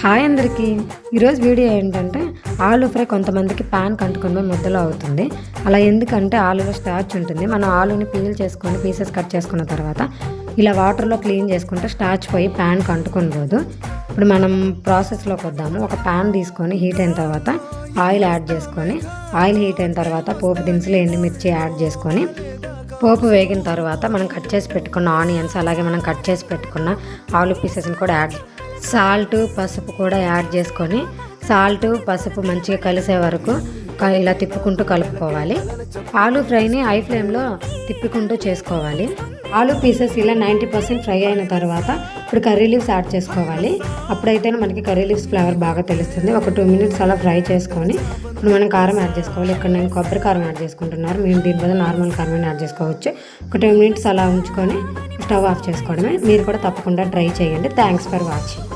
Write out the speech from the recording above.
Hi అందరికీ. ఈరోజు video ఏంటంటే ఆలూ ఫ్రై కొంతమందికి ప్యాన్ కంటుకొని ముద్దలో అవుతుంది. అలా ఎందుకంటే ఆలూలో స్టార్చ్ ఉంటుంది. మనం ఆలూని పీల్ చేసుకొని పీసెస్ కట్ చేసుకున్న తర్వాత ఇలా వాటర్లో క్లీన్ చేసుకుంటే స్టార్చ్ పోయి ప్యాన్ కంటుకొని పోదు. ఇప్పుడు మనం ప్రాసెస్లోకి వద్దాము. ఒక ప్యాన్ తీసుకొని హీట్ అయిన తర్వాత ఆయిల్ యాడ్ చేసుకొని, ఆయిల్ హీట్ అయిన తర్వాత పోపు దినుసులు ఎండుమిర్చి యాడ్ చేసుకొని, పోపు వేగిన తర్వాత మనం కట్ చేసి పెట్టుకున్న ఆనియన్స్, అలాగే మనం కట్ చేసి పెట్టుకున్న ఆలూ పీసెస్ని కూడా సాల్ట్ పసుపు కూడా యాడ్ చేసుకొని, సాల్ట్ పసుపు మంచిగా కలిసే వరకు ఇలా తిప్పుకుంటూ కలుపుకోవాలి. ఆలూ ఫ్రైని హై ఫ్లేమ్లో తిప్పుకుంటూ చేసుకోవాలి. ఆలూ పీసెస్ ఇలా 90% ఫ్రై అయిన తర్వాత ఇప్పుడు కర్రీ లీవ్స్ యాడ్ చేసుకోవాలి. అప్పుడైతే మనకి కర్రీ లీవ్స్ ఫ్లేవర్ బాగా తెలుస్తుంది. ఒక 2 minutes అలా ఫ్రై చేసుకొని ఇప్పుడు మనం కారం యాడ్ చేసుకోవాలి. ఇక్కడ నేను కొబ్బరి కారం యాడ్ చేసుకుంటున్నారు. మీరు దీని బదులు నార్మల్ కారం యాడ్ చేసుకోవచ్చు. ఒక 2 minutes అలా ఉంచుకొని స్టవ్ ఆఫ్ చేసుకోవడమే. మీరు కూడా తప్పకుండా ట్రై చేయండి. Thanks for watching.